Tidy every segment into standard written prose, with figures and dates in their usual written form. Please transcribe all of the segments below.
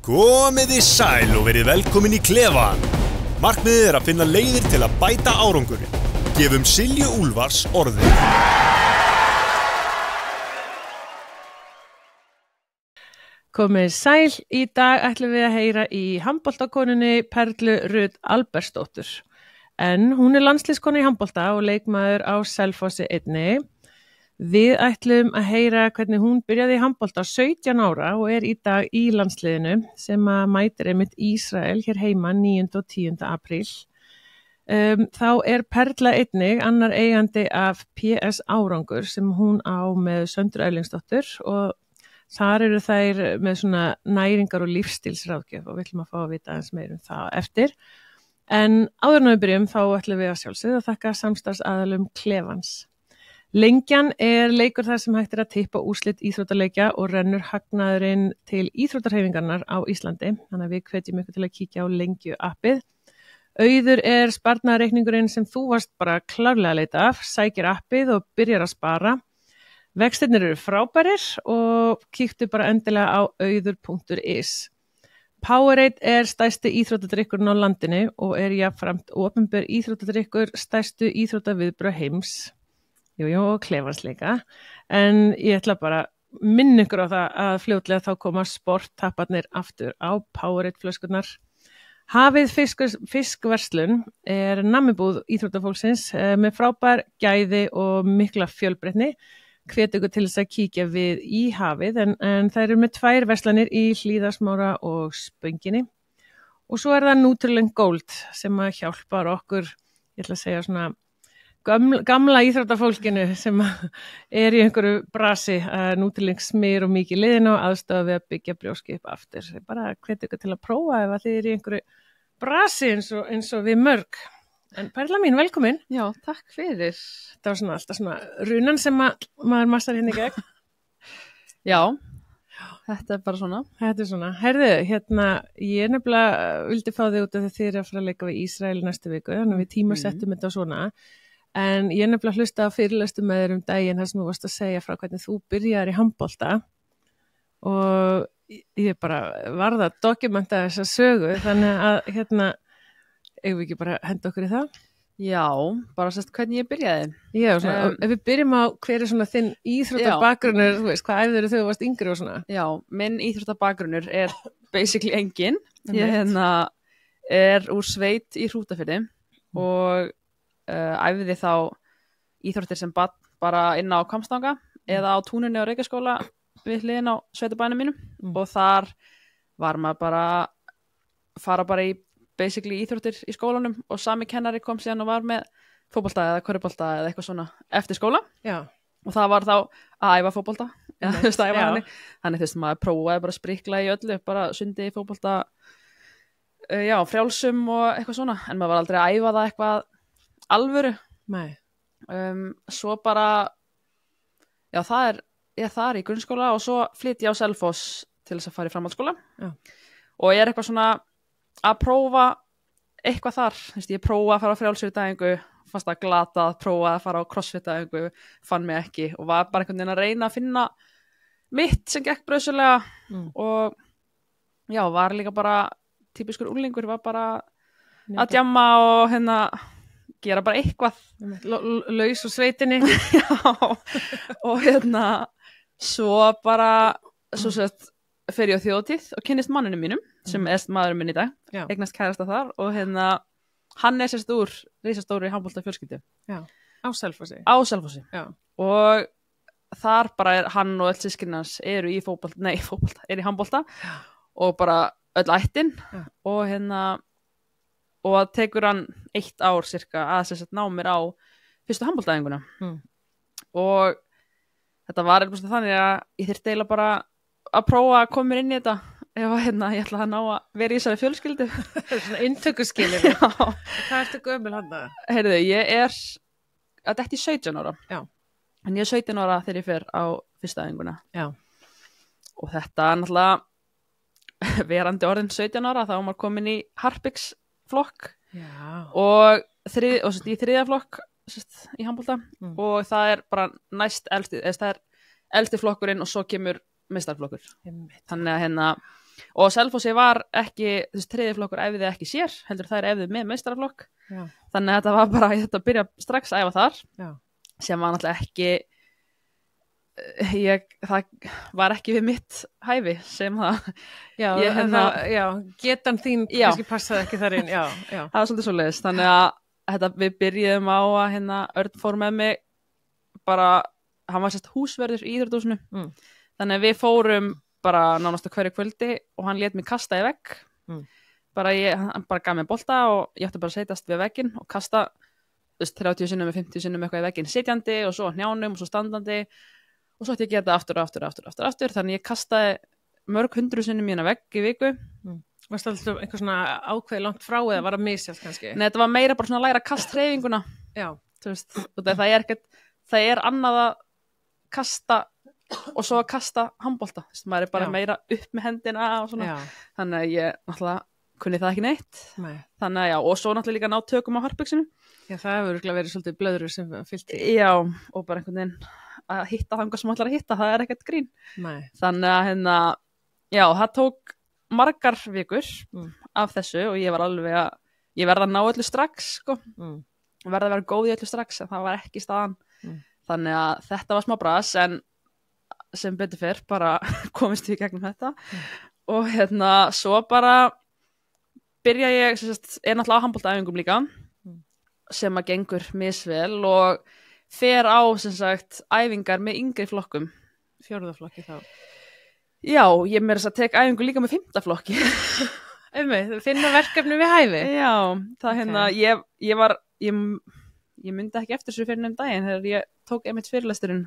Komiði sæl og verið velkomin í klefann. Markmiðið að finna leiðir til að bæta árangurinn. Gefum Silju Úlfars orðið. Komið sæl, í dag ætlum við að heyra í handboltakonunni Perlu Rut Albertsdóttur. En hún landsliðskona í handbolta og leikmaður á Selfossi einnig. Við ætlum að heyra hvernig hún byrjaði í handbolta 17 ára og í dag í landsliðinu sem að mætir einmitt Ísrael hér heima 9. og 10. apríl. Þá Perla einnig annar eigandi af PS Árangur sem hún á með Söndru Erlingsdóttur og þar eru þær með svona næringar og lífstílsráðgjöf og við ætlum að fá að vita aðeins meir það eftir. En áður en við byrjum þá ætlum við að sjálfsögðu að þakka samstarfsaðalum Klefans. Lengjan leikur þar sem hægt að tippa úrslit íþróttaleikja og rennur hagnaðurinn til íþróttarhreyfingarnar á Íslandi. Þannig að við hvetjum ykkur til að kíkja á Lengju appið. Auður sparnaðarreikningurinn sem þú varst bara klárlega að leita af, sækir appið og byrjar að spara. Vextirnir eru frábærir og kíktu bara endilega á auður.is. Powerade stærsti íþróttadrykkurinn á landinu og jafnframt opinber íþróttadrykkur stærstu íþróttaviðbrögð heims. Jú, og Klefans líka. En ég ætla bara minna ykkur á það að fljótlega þá koma sporttapparnir aftur á Powerade flöskurnar. Hafið fiskverslun nammibúð íþróttafólksins með frábær gæði og mikla fjölbreytni. Hvet ykkur til þess að kíkja við í hafið en það eru með 2 verslanir í Hlíðarsmára og Spönginni. Og svo það Nutrileng Gold sem að hjálpar okkur, ég ætla að segja svona gamla íþróttafólkinu sem í einhverju brasi að Nutrileng smyr og mikið liðin og aðstoða við að byggja brjóski upp aftur. Bara hvet ykkur til að prófa ef þið í einhverju brasi eins og við mörg. En Perla mín, velkomin. Já, takk fyrir. Það var alltaf svona runan sem maður massar hérna í gegn. Já, þetta bara svona. Þetta svona. Herðu, ég nefnilega vildi fá þig út af þið að fara að leika við Ísrael næstu viku, þannig við tímasettum þetta svona. En ég nefnilega hlusta á fyrirlestu með þér daginn þar sem þú varst að segja frá hvernig þú byrjaðir í handbolta og ég bara varð að dokumenta þessa sögu, þannig að eigum við ekki bara henda okkur í það? Já, bara sérst hvernig ég byrjaði. Já, svona, ef við byrjum á hver svona þinn íþróttabakgrunnur, þú veist, hvað æfðir þegar þú varst yngri og svona? Já, minn íþróttabakgrunnur basically engin. Ég úr sveit í Hrútafirði og æfði þá íþróttir sem bara inn á Hvammstanga eða á túnunni á Reykjaskóla við hliðin á sveitabænum mínum og þar var maður bara fara bara í basically íþróttir í skólanum og sami kennari kom síðan og var með fótbolta eða körfubolta eða eitthvað svona eftir skóla. Já. Og það var þá að æfa fótbolta. Þannig maður prófaði bara að sprikla í öllu, bara sundi, fótbolta, frjálsum og eitthvað svona, en maður var aldrei að æfa það eitthvað alvöru. Nei. Svo bara það þar í grunnskóla og svo flytti ég á Selfoss til þess að fara í framhaldsskóla. Já. Og ég eitthvað svona að prófa eitthvað þar, ég prófa að fara á frjálsviðdæfingu, fannst það glatað, prófa að fara á crossfit-dæfingu, fann mig ekki og var bara einhvern veginn að reyna að finna mitt sem gekk bröðsulega og var líka bara típiskur unglingur, var bara að djamma og gera bara eitthvað laus úr sveitinni. Og svo bara svo sett fer ég á þjóðhátíð og kynnist manninu mínum sem maðurinn minn í dag, eignast kærasta þar og hann sérst úr risastóri handbolta fjölskyldu. Já, á Selfossi. Á Selfossi. Já. Og þar bara hann og öll systkini hans eru í í handbolta og bara öll ættin og og tekur hann 1 ár cirka að sérst ná mér á fyrstu handboltaæfinguna. Og þetta var þannig að ég þyrfti eiginlega bara að prófa að koma mér inn í þetta ef ég ætla að ná að vera í þessari fjölskyldu. Svona inntökuskilin. Já. Hvað ertu gömul hann? Heyrðu, ég að þetta 17 ára. Já. En ég 17 ára þegar ég fer á fyrsta æfinguna. Já. Og þetta náttúrulega verandi orðin 17 ára þá var maður komin í Harpiks flokk. Já. Og í 3. flokk í handbolta og það bara næst elsti, það elsti flokkurinn og svo kemur meistaraflokkur. Þannig að og Selfossi var ekki, þú veist, þriði flokkur æfði ekki sér, heldur þær æfði með meistaraflokk, þannig að þetta var bara, ég þetta byrja strax að æfa þar, sem var náttúrulega ekki, það var ekki við mitt hæfi sem það, getan þín kannski passaði ekki þar inn, það var svolítið svoleiðis, þannig að við byrjuðum á að Örn fór með mig, bara, hann var sérst húsverður í íþróttahúsinu, þannig að við fórum bara nánast á hverju kvöldi og hann lét mig kasta í vegg hann bara gaf mér bolta og ég átti bara að setjast við vegginn og kasta 30 sinnum með 50 sinnum eitthvað í vegginn sitjandi og svo hnjánum og svo standandi og svo ætti ég að gera þetta aftur þannig ég kastaði mörg 100 sinnum í hérna vegg í viku. Varstu alltaf eitthvað svona ákveði langt frá eða var það misjalt kannski? Nei, þetta var meira bara svona að læra kasthreyfinguna. Þú veist, það er annað að kasta og svo að kasta handbolta, maður er bara meira upp með hendina og svona, þannig að ég náttúrulega kunni það ekki neitt. Þannig að og svo náttúrulega líka ná tökum á harpbuxinu. Það hefur örugglega verið svolítið blöðrur sem fylgdi. Og bara einhvern veginn að hitta þangað sem ætlar að hitta, það er ekkert grín. Þannig að það tók margar vikur af þessu og ég var alveg ég verði að ná öllu strax, sko. Verði að vera góð í öllu strax, en það var ekki staðan. Þannig að þetta var smá bras, en sem betur fyrr bara komist við gegnum þetta og svo bara byrja ég náttúrulega á handboltaæfingum líka sem að gengur misvel og fer á æfingar með yngri flokkum. 4. flokki þá? Já, ég meira þess að tek æfingu líka með 5. flokki. Finna verkefni við hæfi? Já, það ég myndi ekki eftir þessu fyrir daginn þegar ég tók einmitt fyrirlesturinn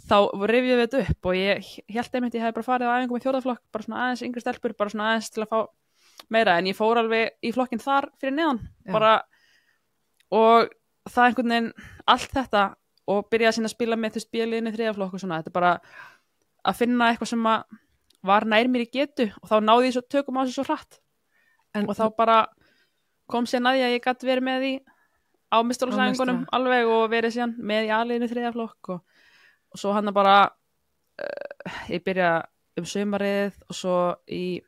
þá rifjum við þetta upp og ég held einmitt ég hef bara farið á æfingu með 4. flokk, bara svona aðeins yngri stelpur, bara svona aðeins til að fá meira, en ég fór alveg í flokkinn þar fyrir neðan, bara og það einhvern veginn allt þetta og byrjaði síðan að spila með B-liðinu 3. flokk og svona, þetta bara að finna eitthvað sem var nær mér í getu og þá náði ég svo tökum á þessu svo hratt og þá bara kom sér að ég gat verið með því á meistaraflokksæfingunum alveg og verið síðan með í A-liðinu 3. flokk og svo hann bara ég byrja sumarið og svo í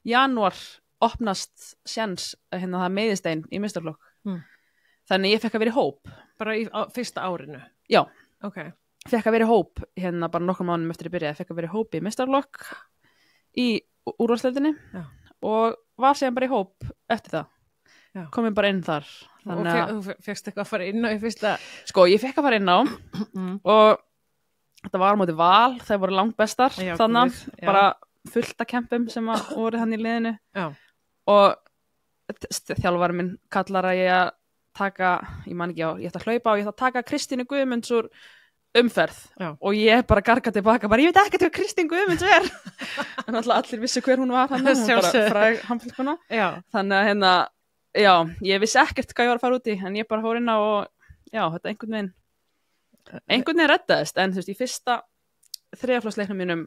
janúar opnast séns það meiðistein í meistaraflokk þannig ég fekk að vera í hóp bara á fyrsta árinu? Já, fekk að vera í hóp bara nokkrum mánuðum eftir ég byrjaði, fekk að vera í hóp í meistaraflokk í úrvalsdeildinni og var síðan bara í hóp eftir það komið bara inn þar. Og þú fékkst eitthvað að fara inn á í fyrsta? Sko, ég fekk að fara inn á og þetta var á móti Val, það voru langt bestar þannig, bara fullt af kempum sem voru hann í liðinu og þjálfarinn minn kallar að ég taka, ég man ekki ég ætla að hlaupa og ég ætla að taka Kristínu Guðmunds úr umferð og ég bara garga tilbaka, bara ég veit ekki hvað Kristín Guðmunds er en allir vissi hver hún var hún bara fræg handboltakona þannig að ég vissi ekkert hvað ég var að fara út í en ég bara fór inn á og þetta einhvern veginn reddaðist, en þú veist, í fyrsta 3. flokksleiknum mínum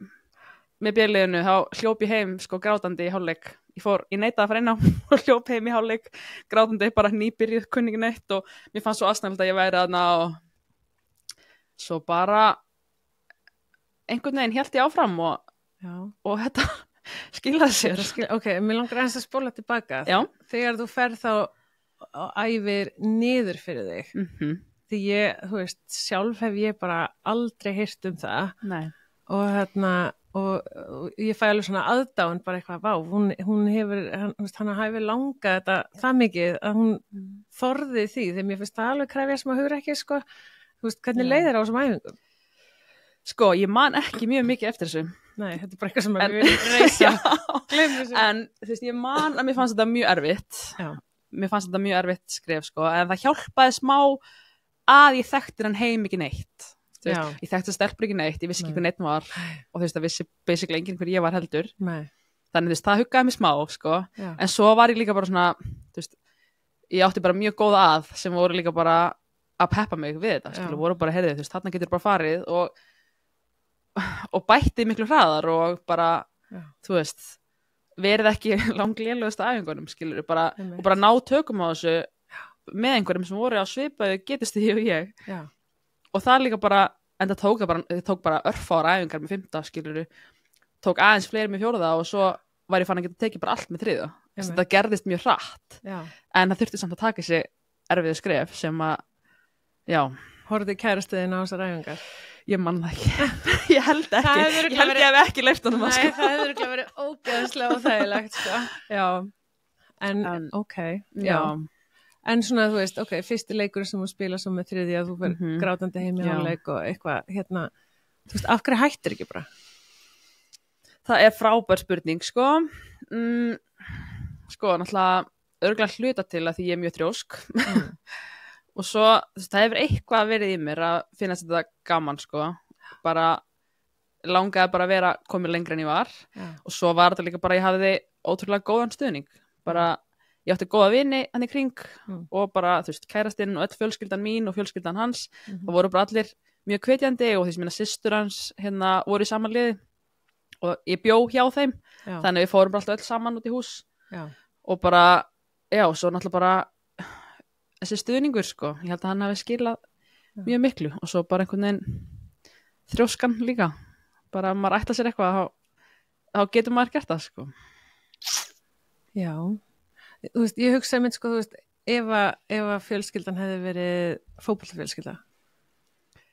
með B-liðinu, þá hljóp ég heim grátandi í hálfleik, ég neitaði að fara inn á og hljóp heim í hálfleik grátandi, bara nýbyrjuð kunningin eitt og mér fannst svo aðsnælt að ég væri þarna og svo bara einhvern veginn hélt ég áfram og þetta skilaði sér. Ok, mér langar aðeins að spóla tilbaka. Þegar þú ferð þá æfir niður fyrir þig því þú veist, sjálf hef ég bara aldrei heyrt það. Nei. Og ég fæ alveg svona aðdáun bara eitthvað, vá, hún hefur hann hafi langað þetta það mikið að hún þorði því, þegar mér finnst það alveg krefja sem að hugra ekki, sko, þú veist, hvernig leið þér á þessum æfingum? Sko, ég man ekki mjög mikið eftir þessu. Nei, þetta er bara eitthvað sem að við viljum reysa. En þú veist, ég man að mér fannst þetta mjög erfitt. Mér fannst þetta mjög erfitt skref, sko, en það hjálpaði smá að ég þekkti hann heim ekki neitt. Ég þekkti stelpur ekki neitt, ég vissi ekki hver neitt var og þú veist, það vissi basically enginn hver ég var heldur. Þannig þú veist, það huggaði mig smá, sko, en svo var ég líka bara svona, þú veist, ég átti bara mjög góða að sem voru líka bara að peppa mig við þetta, skilu, voru bara heyrðið, þú veist, þarna getur bara farið og bætti miklu hraðar og bara, þú veist, verið ekki langlélegust að æfingunum, skilur, og bara ná tökum á þessu með einhverjum sem voru á svipaðu getist því og ég. Og það líka bara, en það tók bara örfára æfingar með 5, skilur, tók aðeins fleiri með fjórða og svo var ég fann að geta tekið bara allt með þriðja. Þetta gerðist mjög hratt. Já. En það þurfti samt að taka þessi erfiðu skref sem að, já. Horfði kærastuðin á þessar æfingar? Ég man það ekki. Ég held ekki. Ég hef ekki leyft honum að Nei, það hefur ekki verið ógeðslega og þægilegt, sko. Já. En ok, já. En svona, þú veist, ok, fyrsti leikur sem þú spila svo með þriðja, þú verður grátandi heim í hálfleik og eitthvað, hérna, þú veist, af hverju hættir ekki bara? Það frábær spurning, sko. Sko, náttúrulega örugglega hluta til að því ég mjög þrjósk. Og svo, þú veist, það hefur eitthvað verið í mér að finnast þetta gaman, sko. Bara langaði bara að vera komið lengra en ég var. Og svo var þetta líka bara, ég hafði ótrúlega góðan stuðning. Bara, ég átti góða vini hann í kring og bara, þú veist, kærastinn og öll fjölskyldan mín og fjölskyldan hans. Það voru bara allir mjög hvetjandi og þess að systur hans hérna voru í saman liði og ég bjó hjá þeim. Þannig við fórum bara alltaf öll saman út í hús. Og bara, já, svo náttúrulega bara þessi stuðningur, sko. Ég held að hann hafi skilað mjög miklu og svo bara einhvern veginn þrjóskan líka. Bara maður ætla sér eitthvað, þá getur maður gert það, sko. Já, þú veist, ég hugsaði mynd, sko, þú veist, ef að fjölskyldan hefði verið fótboltafjölskylda.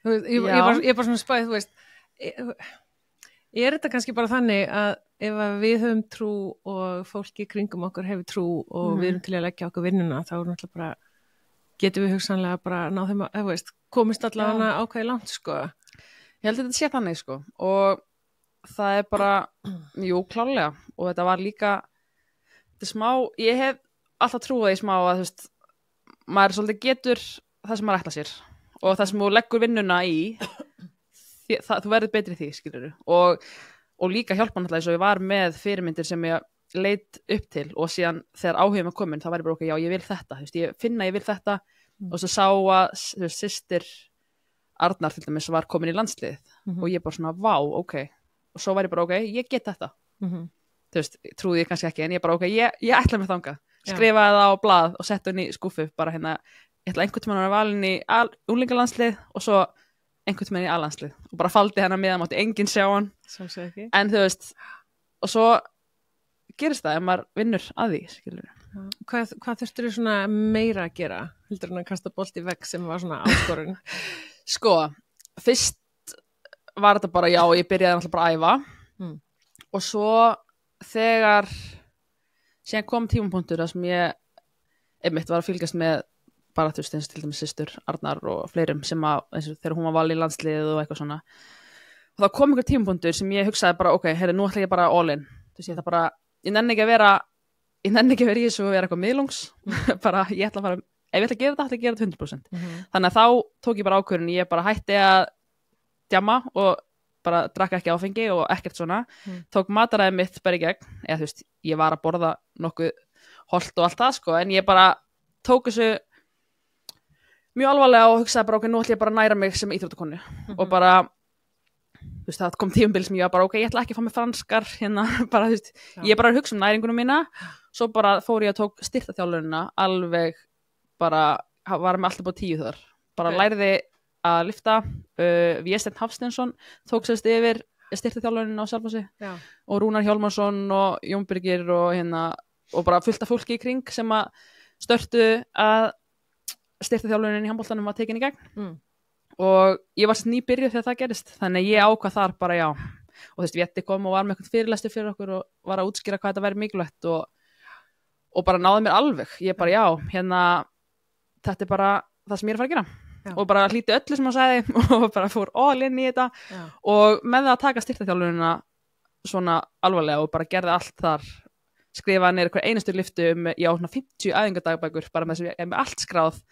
Þú veist, ég bara svona spæði, þú veist, þetta kannski bara þannig að ef að við höfum trú og fólki kringum okkur hefur trú og við erum til að leggja okkur vinnuna, þá er náttúrulega bara, getum við hugsanlega bara náð þeim að, þú veist, komist allavega ákveði langt, sko. Ég held að þetta sé þannig, sko, og það bara, jú, klárlega, og þetta var líka, þetta smá, ég hef alltaf trúið í smá að, þú veist, maður svolítið getur það sem maður ætla sér og það sem þú leggur vinnuna í, þú verður betri í því, skilurðu, og líka hjálpa náttúrulega eins og ég var með fyrirmyndir sem ég leit upp til og síðan þegar áhugum er komin, þá var ég bara, ok, já, ég vil þetta, þú veist, ég finna ég vil þetta og svo sá að, þú veist, systir Arnar til dæmis var komin í landsliðið og ég bara svona, vá, ok, og svo var ég bara, ok, ég get þetta. Þú veist, trúði ég kannski ekki, en ég bara, ok, ég ætla mér þangað, skrifaði það á blað og setti henni í skúffu, bara hérna, ég ætla einhvern tímann að vera valin í unglingalandslið og svo einhvern tímann í A-landslið og bara faldi hennar með, mátti enginn sjá hann, en þú veist, og svo gerist það ef maður vinnur að því, skilur. Hvað þurftur þú svona meira að gera, heldur en að kasta bolt í vegg sem var svona áskorun? Sko, fyrst var þetta bara, já, ég byrjaði alltaf bara að æfa og svo þegar síðan kom tímapunktur þar sem ég einmitt var að fylgjast með bara þú veist eins til dæmis systur Arnar og fleirum sem að eins og þegar hún var valin í landsliðið og eitthvað svona og þá kom einhver tímapunktur sem ég hugsaði bara ok, heyrðu, nú ætla ég bara all in þú veist, ég nenni ekki að vera í þessu og vera eitthvað miðlungs bara ég ætla að fara ef ég ætla að gera þetta, ætla ég að gera þetta 100%. Þannig að þá tók ég bara ákvörðun, ég bara hætti að djamma og bara drakka ekki áfengi og ekkert svona. Tók mataræðið mitt bara í gegn, eða þú veist, ég var að borða nokkuð holt og allt það, sko, en ég bara tók þessu mjög alvarlega og hugsaði bara, ok, nú ætla ég bara að næra mig sem íþróttakonu. Og bara, þú veist, það kom tímabil sem ég var bara, ok, ég ætla ekki að fá mig franskar, hérna, bara, þú veist, ég bara hugsa næringunum mína, svo bara fór ég að tók styrktaþjálfunina alveg bara var með alltaf búið 10 þar bara læriði að lyfta Vésteinn Hafsteinsson tók sérst yfir styrktaþjálfunin á Selfossi og Rúnar Hjálmarsson og Jón Birgir og hérna og bara fullt af fólki í kring sem að störtu að styrktaþjálfunin í handboltanum var tekin í gegn og ég var nýbyrjuð þegar það gerist þannig ég ákvað þar bara já og þú veist Vétti kom og var með eitthvað fyrirlestur fyrir okkur og var að útskýra hvað þetta væri mikilvægt og bara náði mér alveg ég bara já, hérna þetta bara það sem ég að fara að gera og bara hlíti öllu sem hann sagði og bara fór all in í þetta og með það að taka styrktaþjálfunina svona alvarlega og bara gerði allt þar skrifaði niður einhver einustu lyftu já, 50 æfingadagbækur bara með þess að ég með allt skráð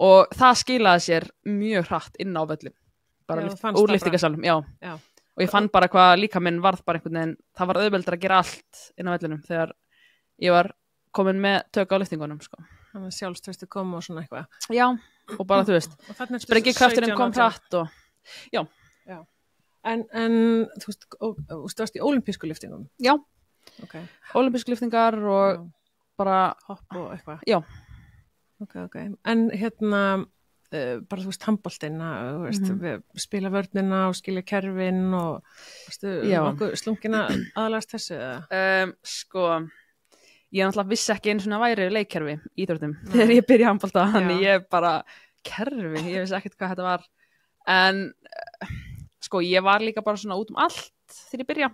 og það skilaði sér mjög hratt inn á völlum bara úr lyftingasalum, já og ég fann bara hvað líka minn varð bara einhvern veginn það var auðveldar að gera allt inn á völlunum þegar ég var komin með tök á lyftingunum, sko. Þannig að sjálfströstu kom og svona eitthvað. Já, og bara þú veist, sprengikrafturinn kom hratt og, já. En þú veist, þú varst í ólympísku lyftingum? Já, ólympísku lyftingar og bara hopp og eitthvað? Já. Ok. En hérna, bara þú veist handboltinn spila vörnina og skilja kerfin og okkur slungina aðalast þessu sko ég náttúrulega vissi ekki einu svona væri leikkerfi íþróttum þegar ég byrja handbolta þannig ég bara kerfi, ég vissi ekkert hvað þetta var en sko ég var líka bara svona út allt þegar ég byrja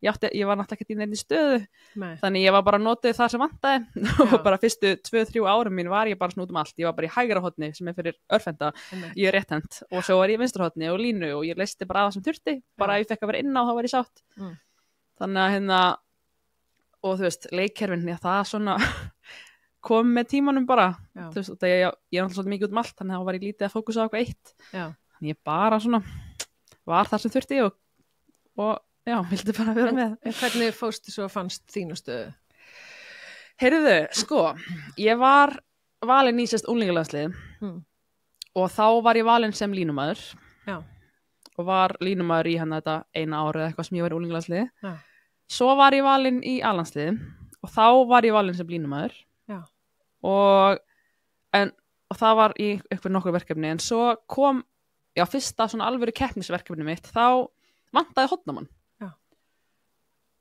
ég var náttúrulega ekki í neinni stöðu þannig ég var bara notið það sem vantaði og bara fyrstu 2-3 árum mín var ég bara svona út allt, ég var bara í hægra horni sem fyrir örfenda, ég er rétthent og svo var ég í vinstra horni og línu og ég leysti bara aða sem þurfti, bara ef ég fekk að vera inn á þá var ég sátt þannig að og þú veist, leikkerfin það svona kom með tímanum bara þú veist, ég er náttúrulega svolítið mikið út allt þannig að þá var ég lítið að fókusa á eitthvað eitt þannig ég bara svona var þar sem þurfti og já, vildi bara vera með. En hvernig fórstu svo fannst þínu stöðu? Heyrðu, sko, ég var valin í unglingalandslið og þá var ég valin sem línumæður og var línumæður í þetta eina ári eða eitthvað sem ég var í unglingalandslið. Svo var ég valin í A-landslið og þá var ég valin sem línumæður og það var í eitthvað nokkur verkefni en svo kom fyrsta svona alvöru keppnisverkefni mitt þá vantaði hornamann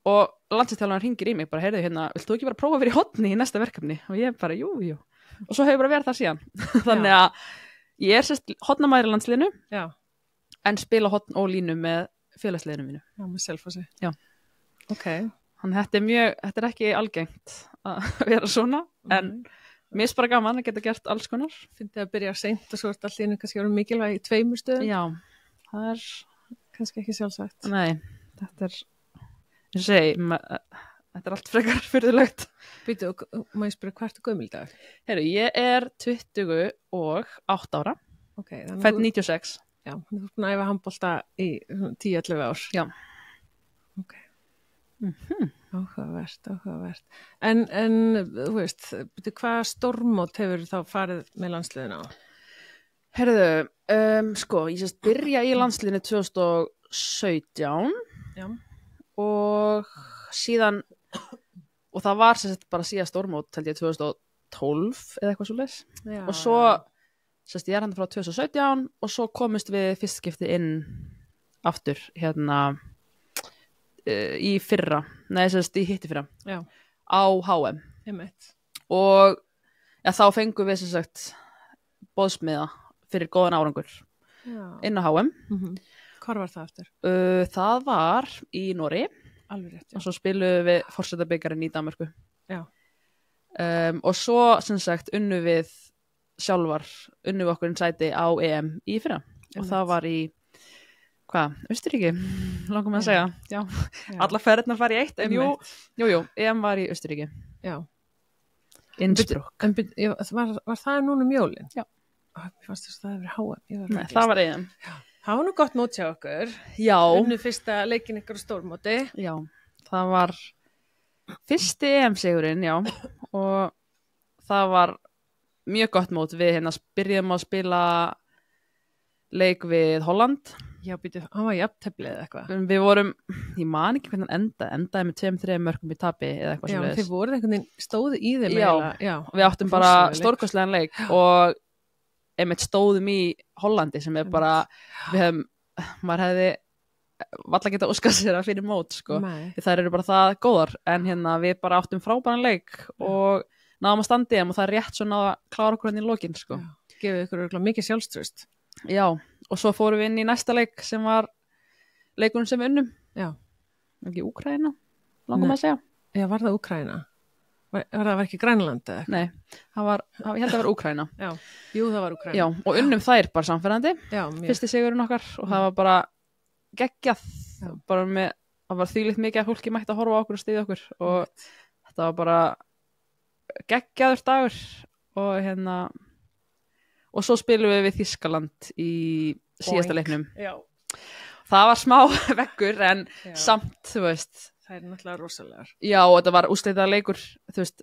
og landsliðsþjálfarinn hringir í mig bara, heyrðu viltu ekki bara prófa að vera í horni í næsta verkefni og ég bara, jú og svo hefur bara verið það síðan þannig að ég er hornamaður í landsliðinu en spila horn og línu með félagsliðinu mínu með Selfossi þannig þetta er ekki algengt að vera svona en mér er bara gaman að geta gert alls konar. Fyndið að byrja seint og svo er allt í kannski verið mikilvæg í 2 stöðum. Já, það er kannski ekki sjálfsagt. Nei, þetta er, ég segi, þetta er allt frekar furðulegt. Býtu, má ég spyrja hvert gömul í dag? Heyrðu, ég er 28 ára, fædd 96. Já, þú ert búin að æfa handbolta í 10-11 ár. Já. Ok. Áhugavert en þú veist hvað stórmót hefur þá farið með landsliðina á? Heyrðu, sko, ég byrja í landsliðinu 2017 og síðan og það var bara síðan stórmót held ég 2012 eða eitthvað svoleiðis og svo ég er frá 2017 og svo komist við fyrst skipti inn aftur í fyrra, í hittifyrra á HM og þá fengum við boðsmiða fyrir góðan árangur inn á HM. Hvar var það aftur? Það var í Noregi og svo spiluðum við forsetabikarinn í Danmörku og svo unnum við okkur sæti á EM í fyrra og það var í Austurríki, langum að segja. Já. Alla ferðirnar fara í eitt, en jú, EM var í Austurríki. Já. Innsbruck. Var það núna jólin? Já. Mér fannst þess að það hefur HM. Nei, það var EM. Já. Það var nú gott mót hjá okkur. Já. Unnu fyrsta leikin ykkur á stórmóti. Já, það var fyrsti EM-sigurinn, og það var mjög gott mót. Við byrjum að spila leik við Holland. Já, býtu, hann var jafntefli eða eitthvað. Við vorum, ég man ekki hvernig hann endaði með 2-3 mörkum í tapi eða eitthvað sem þið voru einhvern veginn stóðu í þeim Já, við áttum bara stórkostlegan leik og einmitt stóðum í Hollandi sem er bara, maður hefði valla geta óskað sér að fyrir mót, sko. Þær eru bara það góðar, en við bara áttum frábæran leik og náðum að standa í þeim og það er rétt svo náða að klára okkur hann í lokin, sko. Gefið ykkur mikið sjálfstraust. Já, og svo fórum við inn í næsta leik sem var leikurinn sem við unnum. Já. Ekki Úkraína, langum að segja. Já, var það Úkraína? Var ekki Grænland eða eitthvað? Nei, ég held að það var Úkraína. Já, jú það var Úkraína. Já, og unnum þær bara samferðandi. Já, mjög. Fyrsti sigurinn okkar og það var bara geggjað. Bara það var þvílíkt mikið að fólki mætti að horfa á okkur og styðja okkur og þetta var bara geggjaður dagur og og svo spilum við Þýskaland í síðasta leiknum. Já. Það var smá vekkur en samt, þú veist. Það er náttúrulega rosalegar. Já, og þetta var úrslitað leikur, þú veist,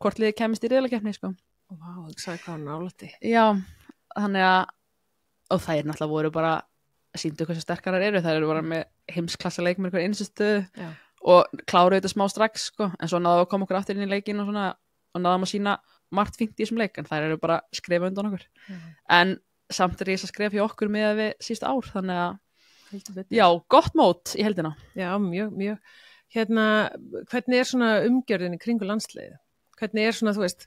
hvort liðið kemist í riðlakeppni, sko. Vá, þú sagði hvað nálætti. Já, þannig að, og þær náttúrulega voru bara, sýndu hversu sterkarar eru, þær eru bara með heimsklassa leik með einhver einstu stöðu og kláruðu þetta smá strax, sko, en svo náðu að koma okkur aftur inn í leikin og svona, og náðum að sýna margt fínt í þessum leik en þær eru bara skrefa undan okkur en samt er ég að skrefa hjá okkur með að við sísta ár þannig að já, gott mót í heldina. Já, mjög. Hvernig er svona umgjörðin í kringu landsliðið? Hvernig er svona, þú veist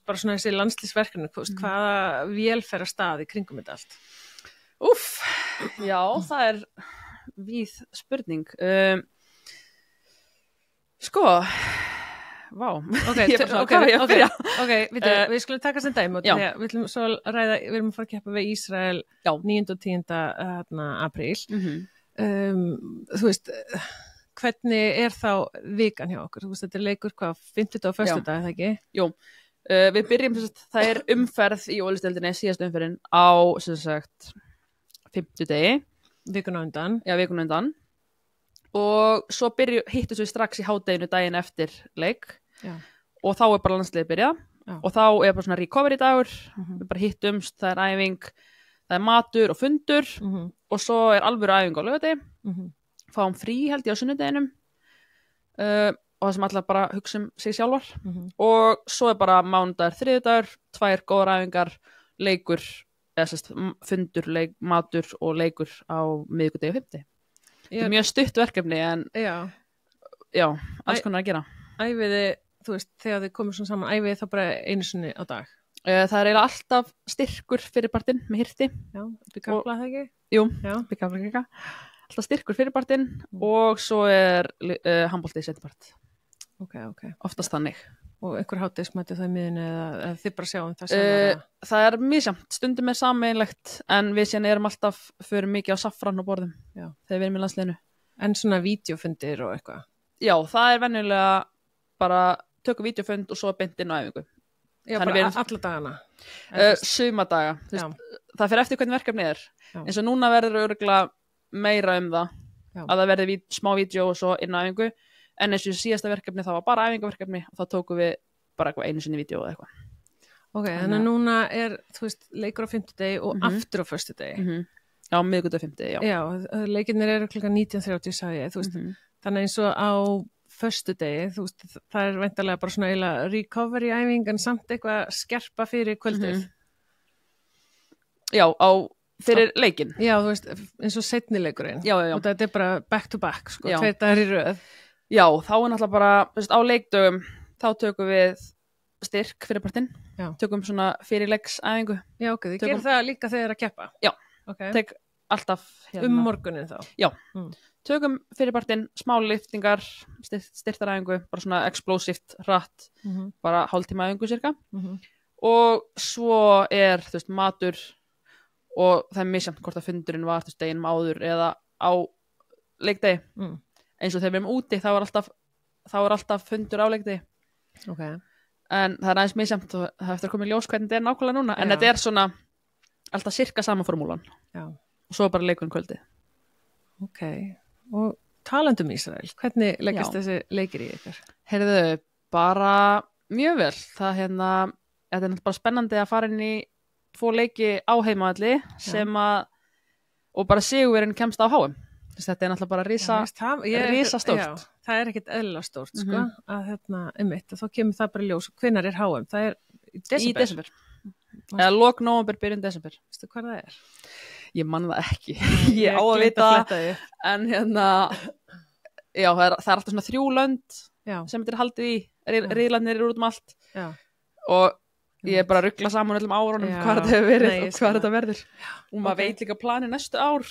bara svona þessi landsliðsverkefni, hvaða vél fer að stað í kringum þetta allt? Já, það er víð spurning. Vá, við skulum taka sem dæmi við ætlum svo að ræða, við erum að fara að keppa við Ísrael 9. og 10. apríl þú veist hvernig er þá vikan hjá okkur, þú veist þetta er leikur hvað, 50. og 1. dag, eða ekki? Jú, við byrjum það er umferð í Ólisteildinni, síðast umferðin á sem sagt 50 degi vikuna undan og svo hittum við strax í hádeginu daginn eftir leik og þá er bara landsliðið byrjað og þá er bara svona recovery dagur við bara hittumst, það er æfing það er matur og fundur og svo er alvöru æfing á laugardegi fáum frí held ég á sunnudeginum og það sem allar bara hugsa sig sjálfar og svo er bara mánudagur, þriðjudagur 2 góðar æfingar, leikur eða sérst fundur, matur og leikur á miðvikudegi og 5. Þetta er mjög stutt verkefni en já, alls konar að gera. Æfiði, þú veist, þegar þið komum svona saman, æfiði þá bara einu sinni á dag? Það er eiginlega alltaf styrkur fyrir partinn með hirti. Já, byggafla það ekki? Jú, byggafla ekki. Alltaf styrkur fyrir partinn og svo er handbolti í setjapart. Ok. Oftast þannig. Og einhver hádegismæti það í miðinu eða þið bara sjáum það saman? Það er misjamt, stundum er sameiginlegt en við síðan erum alltaf fyrir mikið á saffran og borðum þegar við erum í landsliðinu. En svona vídeofundir og eitthvað? Já, það er venjulega bara tökum vídeofund og svo beint inn á æfingu. Já, bara alla dagana? Sumadaga. Það fyrir eftir hvernig verkefni er. Eins og núna verður örugglega meira það að það verði smá vídeo og svo inn á æfingu. En eins og síðasta verkefni það var bara æfingaverkefni og þá tókum við bara einu sinni vídeo eða eitthvað. Ok, þannig að núna er, þú veist, leikur á 5. degi og aftur á 1. degi. Já, miðvikudag 5. degi, já. Já, leikirnir eru klukkan 19:30 sagði ég, þú veist, þannig eins og á 1. degi, þú veist, það er væntanlega bara svona eiginlega recovery æfing en samt eitthvað skerpa fyrir kvöldið. Já, fyrir leikinn. Já, þú veist, eins og seinni leikurinn. Já. Og þetta er bara back to back, sko, 2 dagar í röð. Já, þá er náttúrulega bara, veist, á leikdögum, þá tökum við styrk fyrir partinn, tökum svona fyrirleiksæfingu. Já, ok, þið gerir það líka þegar að keppa? Já, tek alltaf morgunin þá? Já, tökum fyrir partinn, smá liftingar, styrtaræfingu, bara svona explosivt, hratt, bara hálftíma æfingu cirka og svo er, þú veist, matur og það er misjafnt hvort að fundurinn var, þú veist, deginum áður eða á leikdegi. Eins og þegar við erum úti þá er alltaf fundur áleikti en það er aðeins misjafnt og það eftir að koma í ljós hvernig þetta er nákvæmlega núna en þetta er svona alltaf sirka sama formúlan og svo bara leikurinn kvöldi. Ok, og talandum Ísrael, hvernig leggast þessi leikir í ykkur? Heyrðu, bara mjög vel þetta er náttúrulega bara spennandi að fara inn í 2 leiki á heimavalli sem að og bara sigurinn kemst á HM. Þetta er náttúrulega bara risa stórt. Það er ekkert eðlilega stórt, sko, að þá kemur það bara í ljós. Hvenær er HM? Það er í desember. Eða lok nóvember, byrjun desember. Veistu hvað það er? Ég man það ekki. Ég á að vita það. En já, það er alltaf svona 3 lönd sem þetta er haldið í. Riðlarnir eru út allt. Já. Og ég er bara að ruggla saman öllum árunum hvað þetta hefur verið og hvað þetta verður og maður veit líka planið næstu ár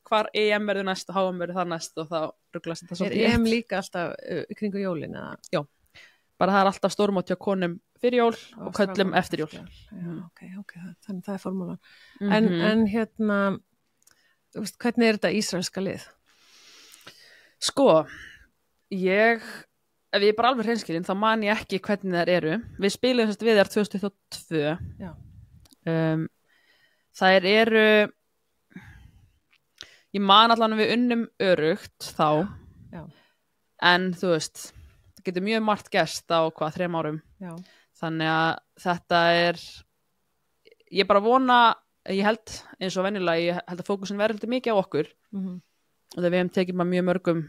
hvar EM verður næst og HM verður það næst og þá rugglast þetta svolítið. Er EM líka alltaf kringu jólin eða? Já, bara það er alltaf stórmót hjá konum fyrir jól og köllum eftir jól. Ok, þannig það er formúlan. En hvernig er þetta ísraelska lið? Sko, ef ég er bara alveg hreinskilin, þá man ég ekki hvernig þær eru. Við spilum við þær 2022. Þær eru, ég man allan við unnum örugt þá, en þú veist, það getur mjög margt gerst á 3 árum. Þannig að þetta er, ég bara vona, ég held eins og venjulega, ég held að fókusin verður mikið á okkur og þegar við hefum tekið mjög mörgum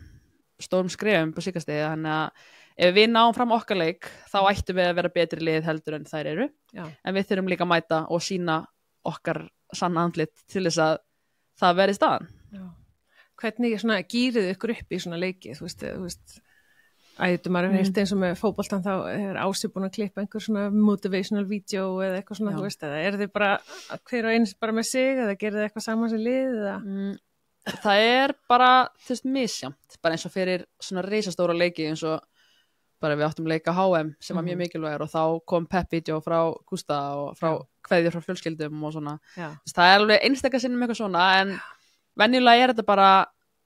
stórum skrefum på síkastegi, þannig að ef við náum fram okkar leik þá ættum við að vera betri lið heldur en þær eru. Já. En við þurfum líka að mæta og sýna okkar sanna andlit til þess að það verði staðan. Já. Hvernig svona gýrið ykkur upp í svona leiki, þú veist maður hefur eins og með fótboltan þá er Ási búin að klippa einhver svona motivational video eða eitthvað svona, þú veist, eða þið bara hver og eins bara með sig eða gerir þið eitthvað saman sem lið eða? Það er bara, þú veist, misjamt, bara eins og fyrir svona risastóra leiki eins og bara við áttum leika HM sem var mjög mikilvægur og þá kom pep-vídeó frá Gústa og frá kveðjur frá fjölskyldum og svona. Það er alveg einstaka sinnum eitthvað svona, en venjulega er þetta bara,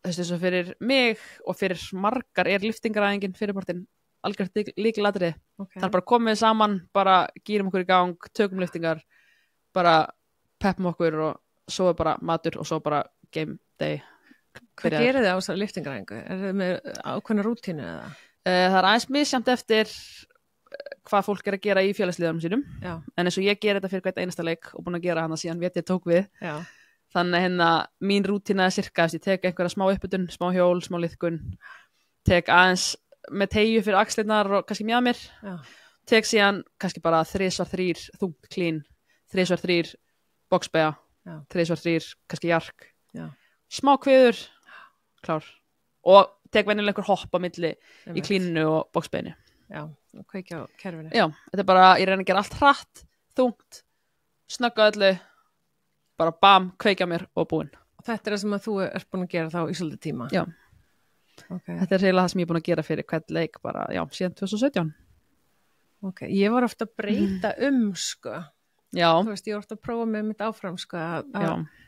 þú veist, eins og fyrir mig og fyrir margar er lyftingaræðingin fyrirpartinn algjört lykilatriði. Það er bara komið saman, bara gýrum okkur í gang, tökum lyftingar, bara peppum okkur og svo er bara matur og svo bara game day. Hvað gerir þið á þessari lyftingaræðingu? Er þið með ákveðna rútínu eða? Það er aðeins misjamt eftir hvað fólk er að gera í félagsliðunum sínum. Já. En eins og ég ger þetta fyrir hvert einasta leik og búin að gera hana síðan ég tók við. Já. Þannig mín rútína er sirka, ég tek einhverja smá uppbytun, smá hjól, smá liðkun, tek aðeins með teygju fyrir axlirnar og kannski mjög mér. Já. Tek síðan kannski bara 3x3 þungt klín, 3x3 boxbeja, 3x3 kannski jark, smá kviður, klár. Og tek venjulega einhver hopp á milli í klíninu og boxbeinu. Já, og kveikja á kerfinu. Já, þetta er bara, ég reyna að gera allt hratt, þungt, snögga öllu, bara bam, kveikja mér og búinn. Og þetta er það sem að þú ert búin að gera þá í svolítið tíma? Já. Þetta er reyna það sem ég er búin að gera fyrir hvern leik bara, já, síðan 2017. Ég var ofta að breyta sko. Já. Þú veist, ég var ofta að prófa með mitt áfram, sko,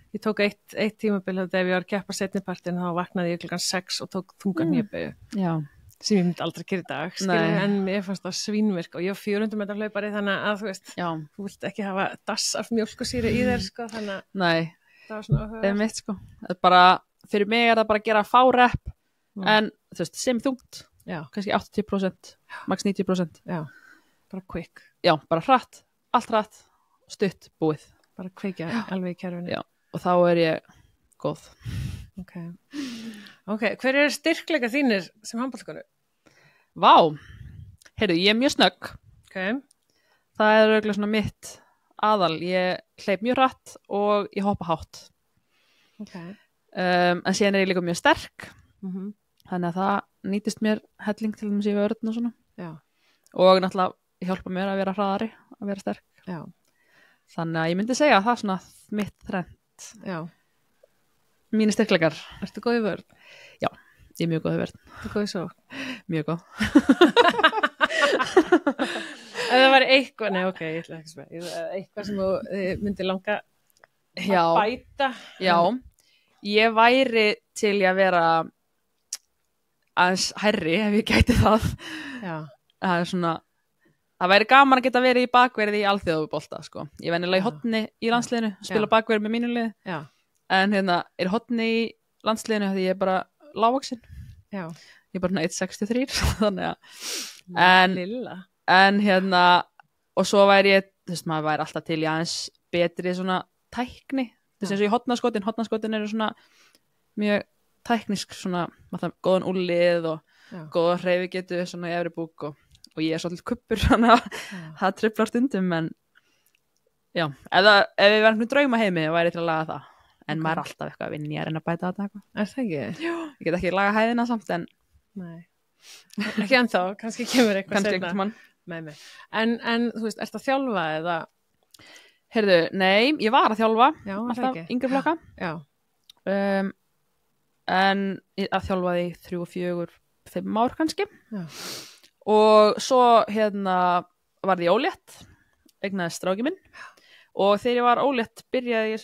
ég tók eitt tímabil þegar ég var að keppa seinnipartin þá vaknaði ég klukkan 6 og tók þunga hnébeygju. Já. Sem ég myndi aldrei gera í dag, en ég fannst það svínvirk og ég var 400 metra hlaupari þannig að þú veist, þú vilt ekki hafa dass af mjólkusýru í þér, sko, þannig að það var svona áhuga. Mitt, sko. Bara, fyrir mig er það bara að gera fá rep, en þú veist, sem þungt, kannski 80%, max 90%. Já, bara quick. Já, bara hratt, allt hratt, stutt, búið. Bara kveikja alveg í kerfinu. Já. Og þá er ég góð. Ok, hver er styrkleika þínir sem handboltakonu? Vá, heyrðu, ég er mjög snögg. Það er auðvitað svona mitt aðal. Ég hleyp mjög hratt og ég hoppa hátt. En síðan er ég líka mjög sterk. Þannig að það nýtist mér helling til þess að ég vörðn og svona. Já. Og náttúrulega hjálpa mér að vera hraðari, að vera sterk. Já. Þannig að ég myndi segja að það er svona mitt þrennt. Já. Mínir styrkleikar. Ertu góð í vörn? Já, ég er mjög góð í vörn. Ertu góð í svo? Mjög góð. Ef það var eitthvað, ég ætla ekki að spila, eitthvað sem þú myndi langa að bæta. Já, ég væri til að vera aðeins hærri ef ég gæti það. Já. Það er svona, það væri gaman að geta verið í bakverði í alþjóðabolta, sko. Ég venjulega í hotni í landsliðinu, spila bakverði með mínu liði. Já. En er hotni í landsliðinu því ég er bara lágvaxin. Já. Ég er bara 1,63, þannig að. En og svo væri ég, þú veist, maður væri alltaf til í aðeins betri svona tækni. Þú veist, eins og í hotnaskotin eru svona mjög tæknisk, svona, maður það góðan úlið og góða hreyfigetu, svona í efri búk og ég er svolítið kuppur, þannig að það truflar stundum, en já, ef við verðum drauma heimi, væri ég til að laga það. En maður er alltaf eitthvað að vinna í að reyna að bæta þetta eitthvað. Er það ekki? Jú, ég get ekki laga hæðina samt, en... Nei. Ekki ennþá, kannski kemur eitthvað kannski einhvern mann. Nei. En, þú veist, ertu að þjálfa eða? Heyrðu, nei, ég var að þjálfa. Já, alltaf yngri flokka. Já. En að þjálfa því 3, 4, 5 ár kannski. Já. Og svo, varð ég ólétt, eignaðist stráki minn. Og þegar ég var ólétt byrjaði ég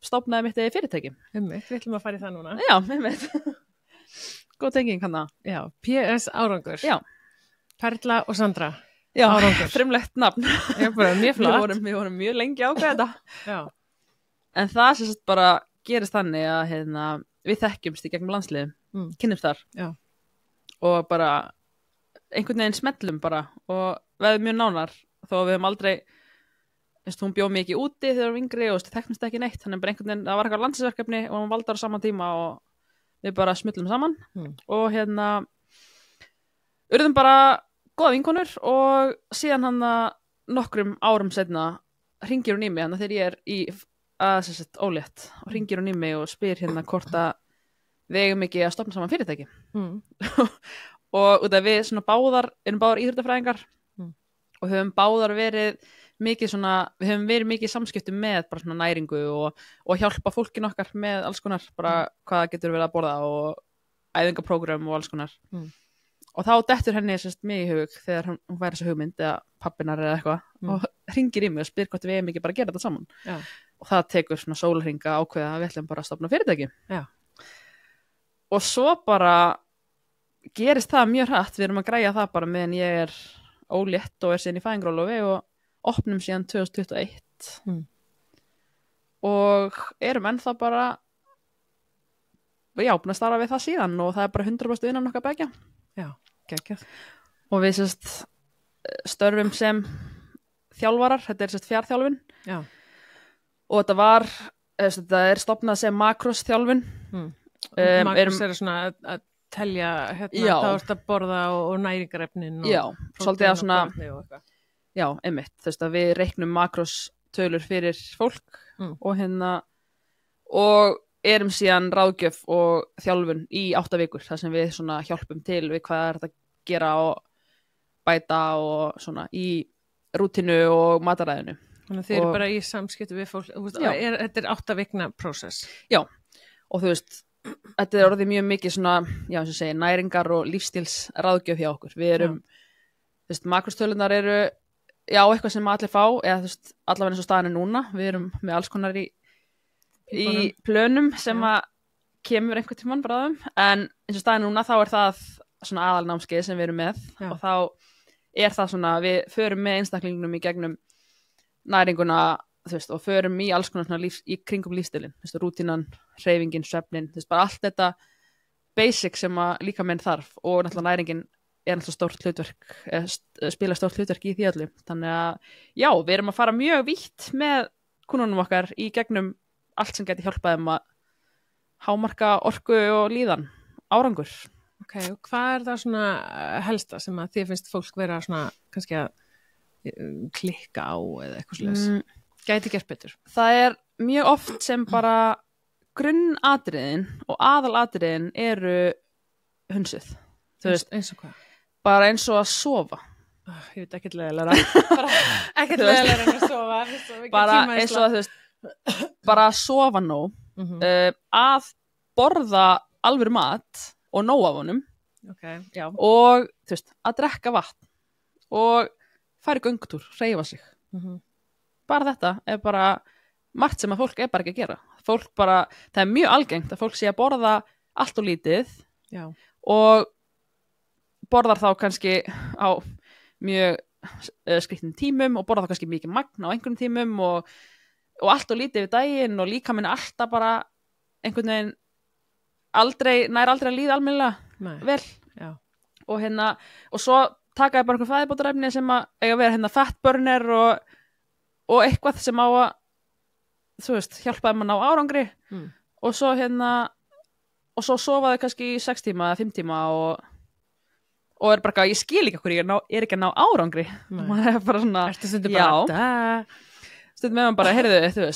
stofnaði mitt eða fyrirtæki. Við ætlum að fara í það núna. Já, einmitt. Góð tenging hann það. Já, PS Árangur. Já. Perla og Sandra. Já, Árangur. Frumlegt nafn. Já, bara mjög flott. Við vorum mjög lengi ákveða þetta. Já. En það bara gerist þannig að við þekkjumst í gegnum landsliði. Kynnumst þar. Já. Og bara einhvern veginn smellum bara og veðum mjög nánar þó við höfum aldrei hún bjóð mikið úti þegar við yngri og þekknist ekki neitt, þannig bara einhvern veginn, það var eitthvað landsliðsverkefni og hún valdar á sama tíma og við bara smullum saman og urðum bara góða vinkonur og síðan hann nokkrum árum setna hringir hún í mig þegar ég í ólétt og hringir hún í mig og spyr hvort að við eigum ekki að stofna saman fyrirtæki og út af við svona erum báðar íþróttafræðingar og höfum báðar verið mikið við höfum verið mikið í samskiptum með bara svona næringu og hjálpa fólkin okkar með alls konar bara hvað getur verið að borða og æfingaprógram og alls konar og þá dettur henni mig í hug þegar hún væri þessu hugmynd eða pappinar eða eitthvað og hringir í mig og spyr hvort við eigum ekki bara að gera þetta saman og það tekur svona sólarhringa ákveða að við ætlum bara að stofna fyrirtæki og svo bara gerist það mjög hratt, við erum að græja það bara meðan ég ólétt og síðan í fæðingarólofi og opnum síðan 2021 og erum ennþá bara búin að starfa við það síðan og það bara 100% innan okkar begja geggjað og við störfum sem þjálfarar, þetta fjárþjálfun og þetta stofnað sem makrósþjálfun Magnús svona að telja þá ertu að borða og næringarefnin og svolítið að svona einmitt, við reiknum makróstölur fyrir fólk og erum síðan ráðgjöf og þjálfun í 8 vikur þar sem við svona hjálpum til við hvað þetta að gera og bæta og svona í rútínu og mataræðinu Þannig að þið eru bara í samskipti við fólk þetta 8 vikna prósess Já, og þetta orðið mjög mikið svona, eins og segja, næringar og lífstílsráðgjöf hjá okkur. Við erum, makróstölunar eru, eitthvað sem allir fá, eða allavega eins og staðan núna. Við erum með alls konar í plönum sem að kemur einhvern tímann bráðum, en eins og staðan núna þá það svona aðalnámskeið sem við erum með og þá það svona, við förum með einstaklingnum í gegnum næringuna og förum í alls konar í kringum lífstilin, rútínan, hreyfingin, svefnin, bara allt þetta basic sem að líkaminn þarf og náttúrulega næringin náttúrulega stórt hlutverk, spila stórt hlutverk í því öllu. Þannig að við erum að fara mjög vítt með kúnunum okkar í gegnum allt sem geti hjálpað að hámarka orku og líðan, árangur. Ok, og hvað það svona helsta sem að þið finnst fólk vera svona kannski að klikka á eða eitthvað slags? Gæti gert betur. Það mjög oft sem bara grunnatriðin og aðalatriðin eru hunsuð. Eins og hvað? Bara eins og að sofa. Ég veit ekkert leiðilegra. Ekkert leiðilegra en að sofa. Bara eins og bara að sofa nóg, að borða alvöru mat og nóg af honum og að drekka vatn og fara í göngutúr, hreyfa sig. Bara þetta bara margt sem að fólk bara ekki að gera. Fólk bara, það mjög algengt að fólk sé að borða allt og lítið og borðar þá kannski á mjög skrýtnum tímum og borðar þá kannski mikið magn á einhverjum tímum og allt og lítið við daginn og líka minn alltaf bara einhvern veginn nær aldrei að líða almennilega vel og svo taka ég bara einhver fæðibótarefni sem að eiga að vera fat burner og eitthvað sem á að hjálpa þeim að ná árangri og svo og svo sofa þau kannski í 6 tíma eða 5 tíma og bara ég skil ekki okkur, ég ekki að ná árangri maður bara svona stundum með bara, heyrðu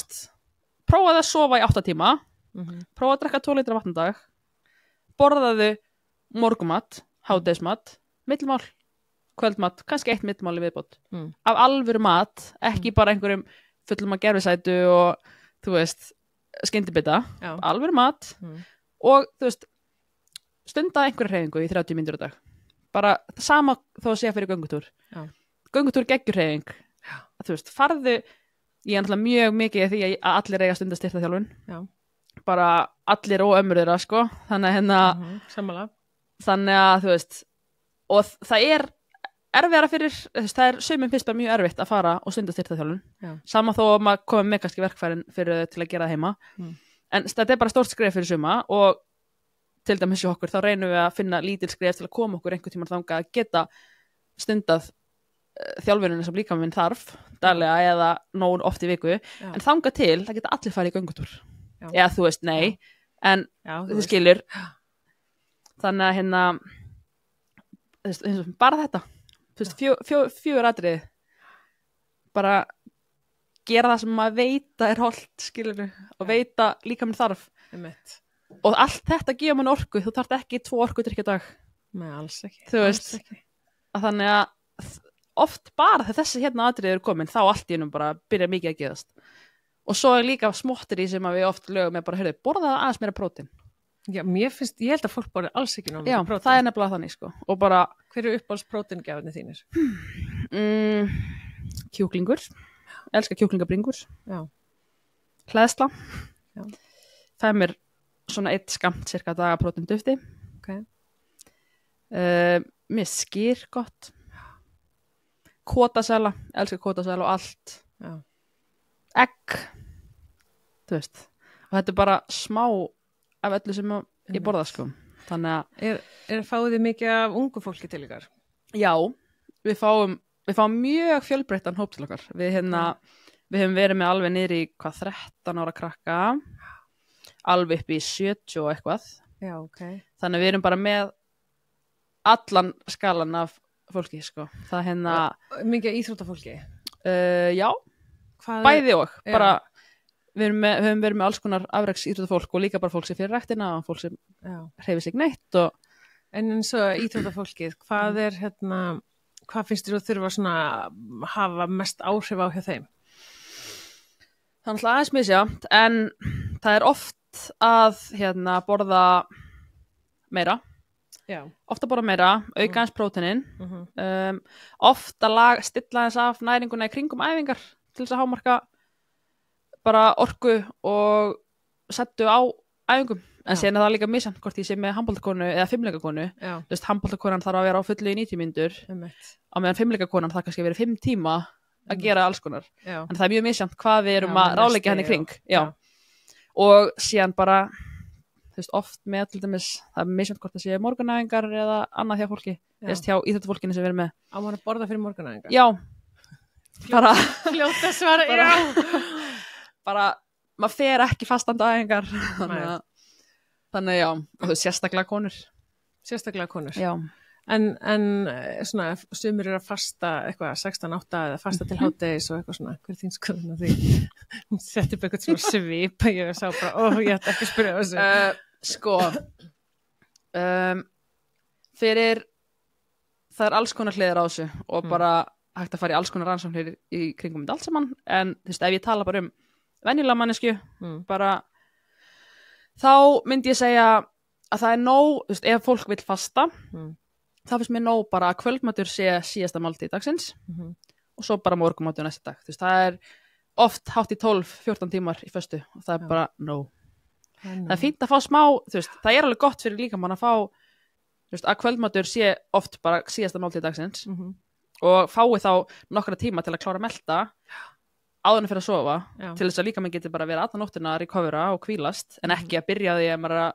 prófaðu að sofa í 8 tíma prófaðu að drekka 2 litra vatn á dag borðaðu morgumat, hádegismat millmál, kvöldmat, kannski 1 millmál í viðbót af alvöru mat, ekki bara einhverjum fullum að gerfisætu og skyndibita, alvöru mat og stunda einhverju hreyfingu í 30 mínútur á dag bara sama þó að segja fyrir göngutúr geggjur hreyfing farðu ég náttúrulega mjög mikið því að allir eiga stunda styrktarþjálfun bara allir og ömmur þeirra sko þannig þannig að og það erfiðara fyrir, það sumum fyrst bara mjög erfitt að fara og stunda styrktarþjálfun sama þó að maður komið með kannski verkfærin fyrir til að gera það heima en þetta bara stórt skref fyrir suma og til dæmis hjá okkur, þá reynum við að finna lítil skref til að koma okkur einhvern tímann þangað að geta stundað þjálfunina sem líka minn þarf daglega eða nóg oft í viku en þangað til, það geta allir farið í göngutúr eða nei, en Já, þú skilur þannig að bara þetta þú veist, fjögur atriði bara gera það sem maður veit að er hollt skilur og veit að líka minn þarf og allt þetta gefa mann orku, þú þarft ekki 2 orkudrykki á dag. Nei, alls ekki. Þú veist, að þannig að oft bara þegar þessi atriði eru komin þá allt í einum bara byrja mikið að geðast og svo er líka smottir í sem að við oft lögum með bara, heyrðu, borða aðeins meira prótein. Já, ég held að fólk borði alls ekki náttúrulega já, prótein. Það er nefnilega þannig sko og bara hver eru uppáhalds próteingjafarnir þínir? Kjúklingur, elska kjúklingabringur, hleðsla, það er mér svona 1 skammt cirka daga próteindufti. Okay. Mér skýr gott, kótasæla, elska kótasæla og allt, egg, þú veist, og þetta er bara smá af öllu sem ég borða sko. Þannig að fáið þið mikið af ungu fólki til ykkar? Já, við fáum mjög fjölbreyttan hóp til okkar. Við höfum verið með alveg niður í 13 ára krakka, alveg upp í 70 og eitthvað. Já, okay. Þannig að við erum bara með allan skalan af fólki sko. Það mikið íþróttafólki? Já, bæði og bara við höfum verið með alls konar afreks íþróttafólk og líka bara fólk sem fyrir ræktina og fólk sem hreyfir sig neitt og... En eins og íþróttafólkið, hvað finnst þér að þurfa svona að hafa mest áhrif á hjá þeim? Það er alltaf aðeins misjafnt, en það er oft að borða meira. Já. Oft að borða meira, auka aðeins próteinin, oft að stilla aðeins af næringuna í kringum æfingar til þess að hámarka bara orku og settu á æfingum. En síðan er það líka misjafnt hvort ég sé með handboltakonu eða fimmleikakonu. Þú veist, handboltakonan þarf að vera á fullu í 90 mínútur á meðan fimmleikakonan það kannski verið 5 tíma að gera alls konar. En það er mjög misjafnt hvað við erum að ráðleggja hann í kring. Já. Og síðan bara, þú veist, oft með til dæmis, það er misjafnt hvort það sé morgunæfingar eða annað hjá fólki, eða hjá íþróttafólkinu sem við erum með. Á maður að borða fyrir morgunæfingar? Já. Bara fljóta svara, bara maður fer ekki fastandi æfingar. Þannig já, og þú sérstaklega konur. Sérstaklega konur. Já. En svona, sumir eru að fasta eitthvað 16-8 eða fasta til hádegis og eitthvað svona, hver er þín skoðun á því? Sett upp eitthvað svona svip og ég sá bara, ég ætti ekki að spyrja þessu. Fyrir, það er alls konar hliðar á þessu og bara hægt að fara í alls konar rannsóknir í kringum þetta allt saman, en þú veist, ef ég tala bara venjulega mannesku, bara þá myndi ég segja að það er nóg, þú veist, ef fólk vill fasta, þá finnst mér nóg bara að kvöldmatur sé síðasta máltíð dagsins og svo bara morgunmatur næsta dag. Þú veist, það er oft hátt í 12-14 tímar í föstu og það er bara nóg. Það er fínt að fá smá, þú veist, það er alveg gott fyrir líkamann að fá, þú veist, að kvöldmatur sé oft bara síðasta máltíð dagsins og fái þá nokkra tíma til að klára að melta áður en fyrir að sofa, til þess að líkamann geti bara verið alla nóttina að recovera og hvílast, en ekki að byrja því að maður að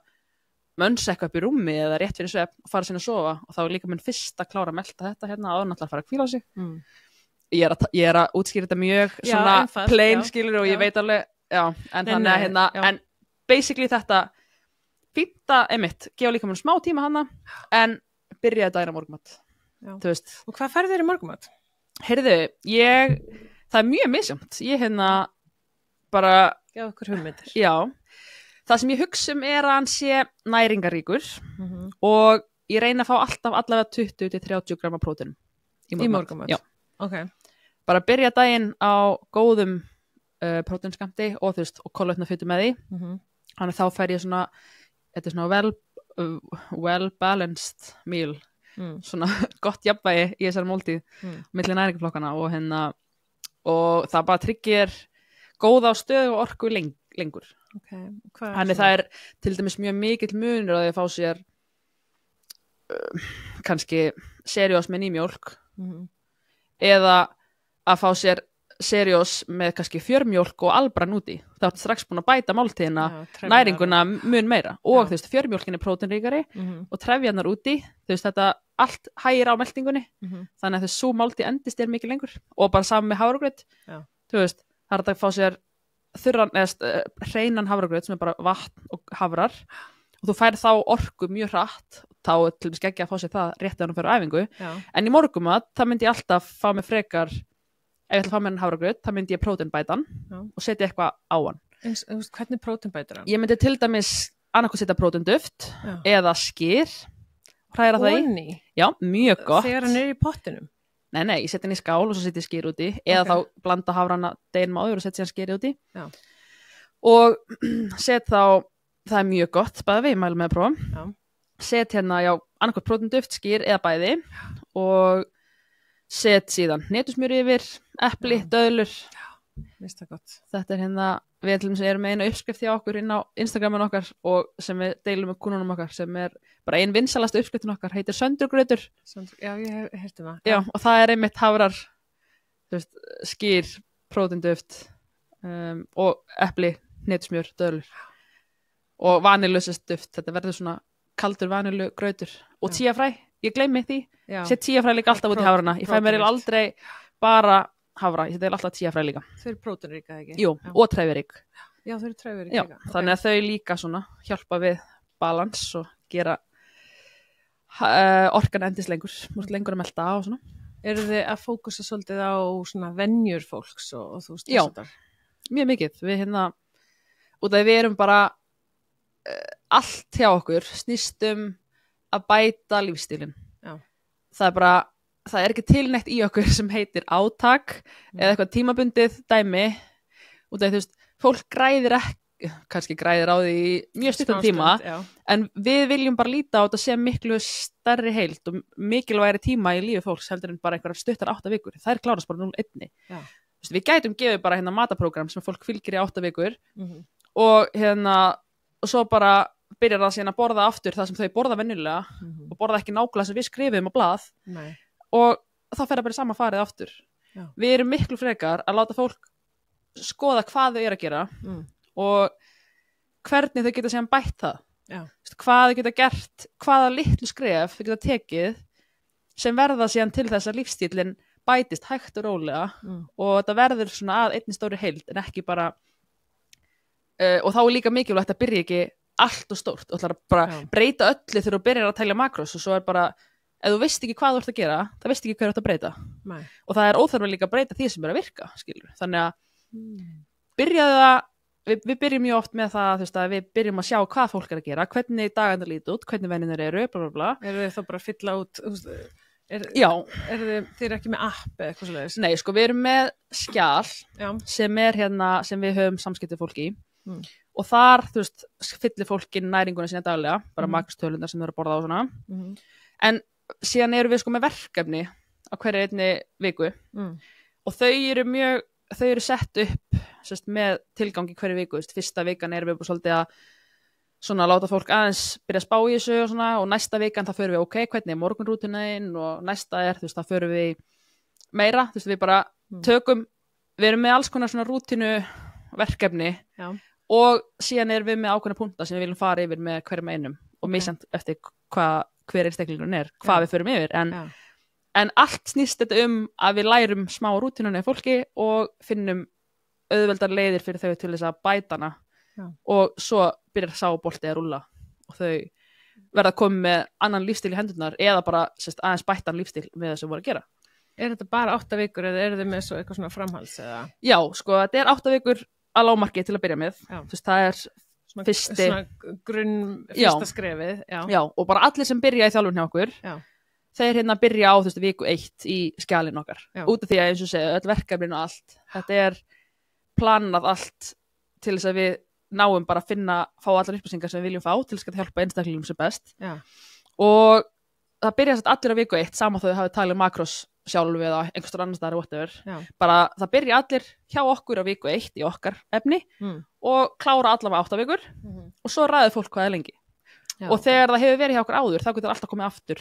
mönsa eitthvað upp í rúmi eða rétt fyrir svefn og fara sinna að sofa og þá er líkamann fyrst að klára að melta þetta áður náttúrulega að fara að hvíla sig. Ég er að útskýra þetta mjög svona plain skilur og ég veit alveg, en þannig að en basically þetta fínt að gefa líkamann smá tíma hana en byrja þetta í morgunmat. Þú veist. Og hvað færðu þér í morgunmat? Heyrðu, það er mjög misjafnt. Ég bara... Já, okkur hugmyndir. Já. Það sem ég hugsa er að hann sé næringaríkur og ég reyna að fá alltaf allavega 20-30 grama próteinum í morgunmat. Já. Okay. Bara byrja daginn á góðum próteinskamti og þú veist, og kolvetnafitu með því. Þannig þá fær ég svona, þetta er svona well balanced meal. Svona gott jafnvægi í þessari máltíð milli næringarflokkana og það bara tryggir góða á stöðu og orku lengur. Okay. Þannig það er til dæmis mjög mikill munur að þið fá sér kannski seriós með nýmjólk eða að fá sér seriós með kannski fjörmjólk og albrann úti. Það er strax búin að bæta máltíðina, næringuna mun meira og þú veist, fjörmjólkin er próteinríkari og trefjarnar úti, þú veist, þetta allt hægir á meltingunni, þannig að þessu máltíð endist mikið lengur og bara saman með hafragraut, þú veist, það er að fá sér þurran, hreinan hafragraut sem bara vatn og hafrar og þú færð þá orku mjög hratt þá til þess ekki að fá sér það rétt að hann fyrir æfingu en í morgumat, það myndi ég alltaf fá mig frekar, ef ég ætla að fá mér hafragraut, það myndi ég próteinbætan og setja eitthvað á hann. Hvernig próteinbætur hann? Ég myndi til dæmis annarkoð setja próteinduft eða skyr, hræra það í. Já, mjög gott. Þegar hann í pottinum? Nei, ég setja hann í skál og svo setja ég skyr úti eða þá blanda hafrana deginum áður og setja hann skyr úti. Og set þá, það er mjög gott, bæði við mælum með að prófa. Set hérna, annarkoð próteinduft, skyr eða bæði og set síðan hnetusmjör yfir, epli, döðlur. Vist það gott. Þetta er hérna, við til dæmis erum með eina uppskrift hjá okkur inn á Instagramin okkar og sem við deilum með kúnunum okkar sem er bara ein vinsalasta uppskriftin okkar, heitir söndurgrautur. Já, ég heyrti það. Já, og það er einmitt hafrar, skyr, próteinduft og epli, hnetusmjör, döðlur og vanillusist duft. Þetta verður svona kaldur vanilugrautur og tíafræ, ég gleymi því. Set tíafræ líka alltaf út í hafrana. Ég fæ mér aldrei bara hafra, þetta er alltaf tíafræ líka. Þau eru próteinríka, ekki? Jú, og trefjarík. Já, þau eru trefjarík líka. Þannig að þau líka svona hjálpa við balans og gera orkan endist lengur að melta og svona. Eru þið að fókusa svolítið á svona venjur fólks og þú veist Já, mjög mikið. Við út af við erum bara allt hjá okkur snýst að bæta lífstílinn. Það er ekki tilnægt í okkur sem heitir átak eða eitthvað tímabundið dæmi út af fólk kannski græðir á því í mjög stuttan tíma en við viljum bara líta á þetta sem miklu stærri heild og mikilvægri tíma í lífi fólks heldur en bara einhverjar stuttar 8 vikur. Það klárast bara 0-1. Við gætum gefið bara hérna mataprógram sem fólk fylgir í 8 vikur og svo bara byrjar það síðan að borða aftur það sem þau borða venjulega og borða ekki nákvæmlega sem við skrifum á blað. Og þá fer það bara sama farið aftur. Við erum miklu frekar að láta fólk skoða hvað þau eru að gera og hvernig þau geta síðan bætt það. Hvað þau geta gert, hvaða litlu skref þau geta tekið sem verða síðan til þess að lífstílinn bætist hægt og rólega og þetta verður svona að einni stóri heild en ekki bara og þá er líka mikilvægt að byrja ekki allt og stórt og ætlar að bara breyta öllu þegar þú byrjar að telja makrós og svo er bara ef þú veist ekki hvað þú ert að gera, það veist ekki hvað þú ert að breyta. Og það er óþarfa líka að breyta því sem er að virka, skilur. Þannig að byrjaðu það, við byrjum mjög oft með það, að við byrjum að sjá hvað fólk er að gera, hvernig dagana líti út, hvernig venninir eru, bla bla bla. Eru þið þá bara að fylla út, Já. Þið eru ekki með app eða eitthvað svoleiðis? Nei, sko, við erum með skjal sem er hérna, sem við höfum samskiptið fólki í. Og þar, fyllir fólki næringuna sína daglega, bara makróstölunar sem þau eru að borða á svona. En síðan erum við sko með verkefni á hverju einni viku og þau eru sett upp með tilgangi hverju viku. Fyrsta vikan erum við bara svolítið að svona láta fólk aðeins byrja að spá í þessu og svona og næsta vikan það förum við hvernig er morgunrútinaðinn og næsta það förum við meira, við bara við erum með alls konar svona rútinu verkefni og síðan erum við með ákveðna punkta sem við viljum fara yfir með hverjum einum og misjant eftir hver einstaklingur er, hvað við förum yfir en allt snýst þetta að við lærum smá rútinunni af fólki og finnum auðveldar leiðir fyrir þau til þess að bæta hana og svo byrjar sáboltið að rúlla og þau verða að koma með annan lífstíl í hendurnar eða bara aðeins bættan lífstíl með það sem voru að gera. Er þetta bara 8 vikur eða eru þið með svo eitthvað svona framhalds? Eða? Já, sko, þetta er 8 vikur að lágmarki til að byrja með. Það er fyrsta skrefið. Já, og bara allir sem byrja í þjálfun hjá okkur, þeir hérna byrja á viku 1 í skjalinn okkar. Út af því að eins og segja, öll verkefnin og allt. Þetta er planað allt til þess að við náum bara að fá allar upplýsingar sem við viljum fá til þess að hjálpa einstaklingum sem best. Og það byrja allir á viku 1 saman þó þau hafi talið makrós sjálf eða einhverstur annars staðar whatever. Bara það byrja allir hjá okkur á viku 1 í okkar efni og klára allavega 8 vikur og svo ræður fólk hvað er lengi. Og þegar það hefur verið hjá okkur áður þá getur alltaf komið aftur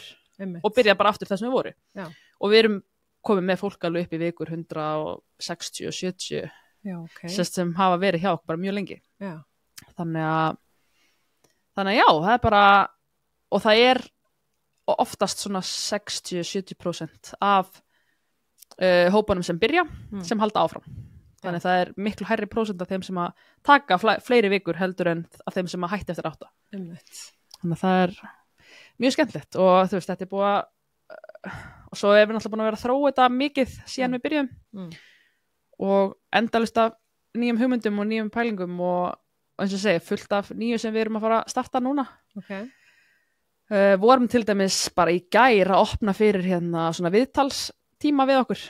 og byrja bara aftur þess sem við voru. Og við erum komið með fólk alveg upp í vikur 160 og 70 sem hafa verið hjá okkur bara mjög lengi. Þannig að það er bara og það er oftast svona 60-70% af hópanum sem byrja sem halda áfram. þannig það miklu hærri prósent af þeim sem að taka fleiri vikur heldur en af þeim sem að hætti eftir 8. Þannig að það mjög skemmtilegt og þú veist, þetta búið að og svo við náttúrulega búin að vera að þróa þetta mikið síðan við byrjum og endalaust af nýjum hugmyndum og nýjum pælingum og eins og segja, fullt af nýju sem við erum að fara að starta núna. Vorum til dæmis bara í gær að opna fyrir hérna svona viðtalstíma við okkur.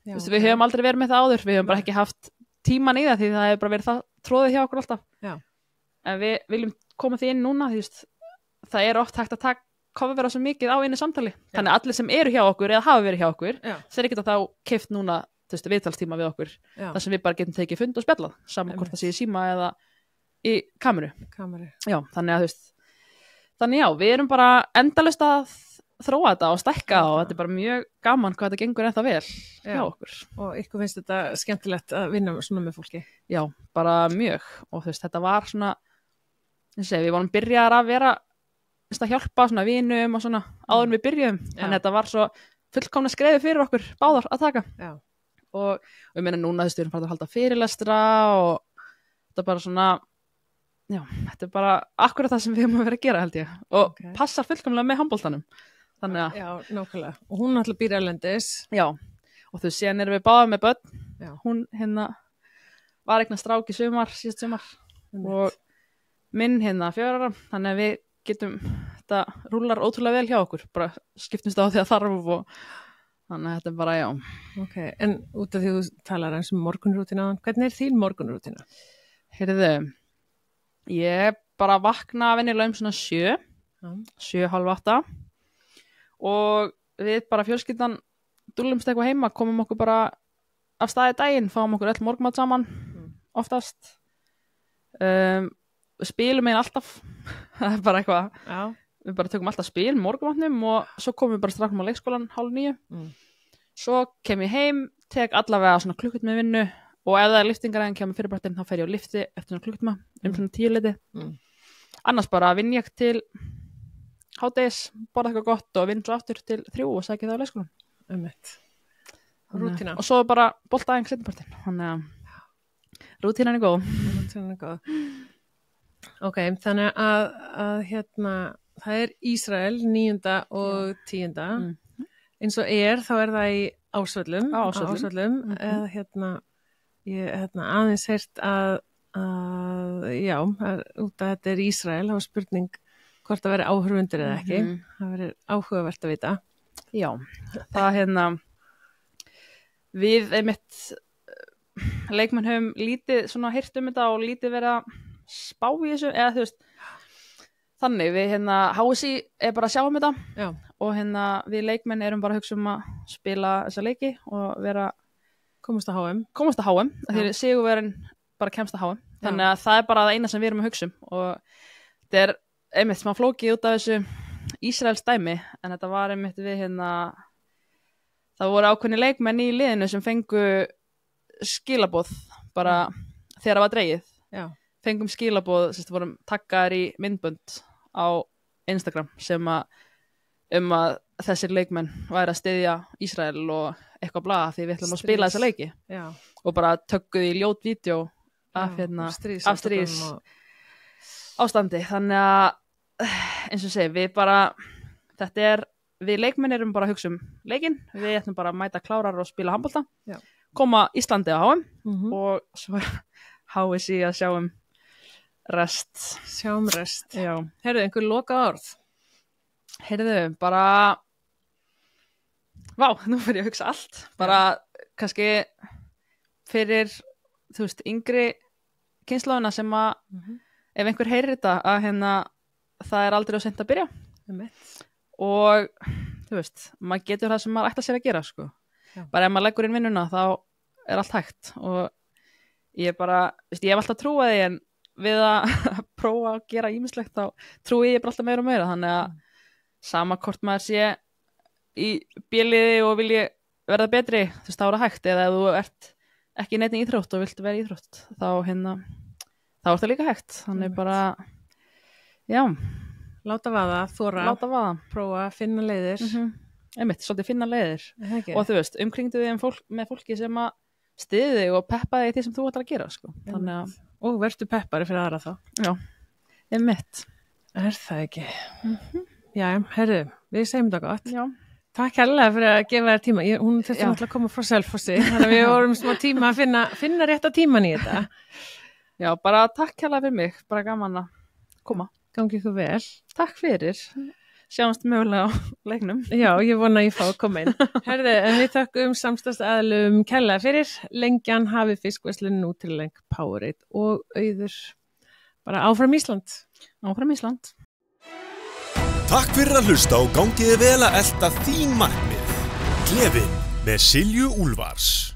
Já, við höfum aldrei verið með það áður, við höfum bara ekki haft tíman í það því það hefur bara verið það tróðið hjá okkur alltaf. Já. En við viljum koma því inn núna, því það oft hægt að vera svo mikið á einu samtali. Já. Þannig að allir sem eru hjá okkur eða hafa verið hjá okkur, þeir geta þá keypt núna viðtalstíma við okkur, þar sem við bara getum tekið fund og spjallað, saman hvort það sé í síma eða í kameru. Já, þannig að við erum bara endalaust að þróa þetta og stækka og þetta bara mjög gaman hvað þetta gengur ennþá vel hjá okkur. Og ykkur finnst þetta skemmtilegt að vinna svona með fólki? Já, bara mjög og þetta var svona, við vorum byrjaðar að vera að hjálpa svona vinum og svona áður en við byrjuðum, þannig að þetta var svo fullkomna skrefi fyrir okkur báðar að taka. Já. Og við meina núna við erum farið að halda fyrirlestra og þetta bara svona þetta bara akkurat það sem við höfum að vera að gera held ég og passar fullkomlega með handboltanum. Þannig að já, nákvæmlega. Og hún alltaf býr erlendis. Já, og síðan erum við báðar með börn. Já. Hún var eignast strák í síðast sumar og minn 4 ára, þannig að við getum, þetta rúlar ótrúlega vel hjá okkur, bara skiptumst á því að þarf og þannig að þetta bara, En út af því þú talar eins morgunrútína, hvernig þín morgunrútína? Heyrðu, ég bara vakna venjulega svona 7, 7:30 og við bara fjölskyldan dúllumst eitthvað heima, komum okkur bara af staði daginn, fáum okkur öll morgunmat saman, oftast. Við spilum alltaf, það bara eitthvað, við bara tökum alltaf spil, morgunmatnum og svo komum við bara strákum á leikskólan 8:30. Svo kem ég heim, tek allavega svona klukkuttíma með vinnu og ef það lyftingaræðin kemur fyrirbrættin þá fer ég á lyfti eftir svona klukkuttíma, svona 10 Annars bara vinn ég til hádegis, borða eitthvað gott og vinn svo aftur til 3 og sækja það á leikskólan. Rútína. Og svo bara boltaæðing seinnipartinn. Þannig að rútínan er góð. Ok, þannig að það Ísrael 9. og 10. Eins og þá það í Ásvöllum. Eða ég aðeins heyrt að út að þetta Ísrael, þá spurning hvort það veri áhorfundir eða ekki. Það veri áhugavert að vita. Já, það við einmitt leikmenn höfum lítið svona heyrt þetta og lítið verið að spá í þessu, eða þú veist þannig, við HSI bara að sjá þetta og við leikmenn erum bara að hugsa að spila þessa leiki og vera komast að HM því sigurvegarinn bara kemst að HM, þannig að það bara það eina sem við erum að hugsa og þetta einmitt smá flókið út af þessu Ísraels dæmi, en þetta var einmitt við það voru ákveðni leikmenn í liðinu sem fengu skilaboð bara þegar það var dregið. Fengum skilaboð, vorum taggaðir í myndbönd á Instagram sem að þessir leikmenn væri að styðja Ísrael og eitthvað blaða því við ætlum að spila þessa leiki. Og bara tökkuði í ljót vídeo af stríðs ástandi. Þannig að eins og segi, við bara við leikmenn erum bara að hugsa leikinn, við ætlum bara að mæta klárar og spila handbolta, koma Íslandi á HM og svo HSI að sjá rest. Já. Heyrðu, einhver loka orð? Heyrðu, bara nú fyrir ég að hugsa allt. Bara kannski fyrir, þú veist, yngri kynslóðina sem að ef einhver heyrir þetta að það aldrei of seint að byrja. Og þú veist, maður getur það sem maður ætlar sér að gera, sko. Bara ef maður leggur inn vinnuna þá allt hægt og ég bara, veist, ég hef alltaf trúið því en við að prófa að gera ýmislegt þá trúi ég bara alltaf meira og meira, þannig að sama hvort maður sé í bíliði og vilji verða betri, þú veist, þá hægt, eða ef þú ert ekki neitt í íþrótt og vilt vera í íþrótt þá þá það líka hægt, þannig bara láta vaða, þóra, prófa að finna leiðir. Einmitt, svolítið finna leiðir og þú veist, umkringdu þig með fólki sem að styðja þig og peppa þig í því sem þú ætlar að gera, sko. Þannig að, Og vertu peppari fyrir aðra þá. já, einmitt. Það ekki? Já, herru, við segjum þetta gott. Já. Takk hérlega fyrir að gefa þér tíma. Hún þurfti náttúrulega að koma frá Selfossi, þannig að við vorum smá tíma að finna rétta tíman í þetta. Já, bara takk hérlega fyrir mig, bara gaman að koma. Gangi ykkur vel. Takk fyrir. Sjáumst mögulega á leiknum. Já, ég vona að ég fá að koma inn. Herðu, en við þökkum samstagsaðalum kærlega fyrir. Lengjan hafi fiskverslun Nutrileng, Powerade og Auður. Bara áfram Ísland. Áfram Ísland. Takk fyrir að hlusta og gangiði vel að elta þín markmið. Klefinn með Silju Úlfars.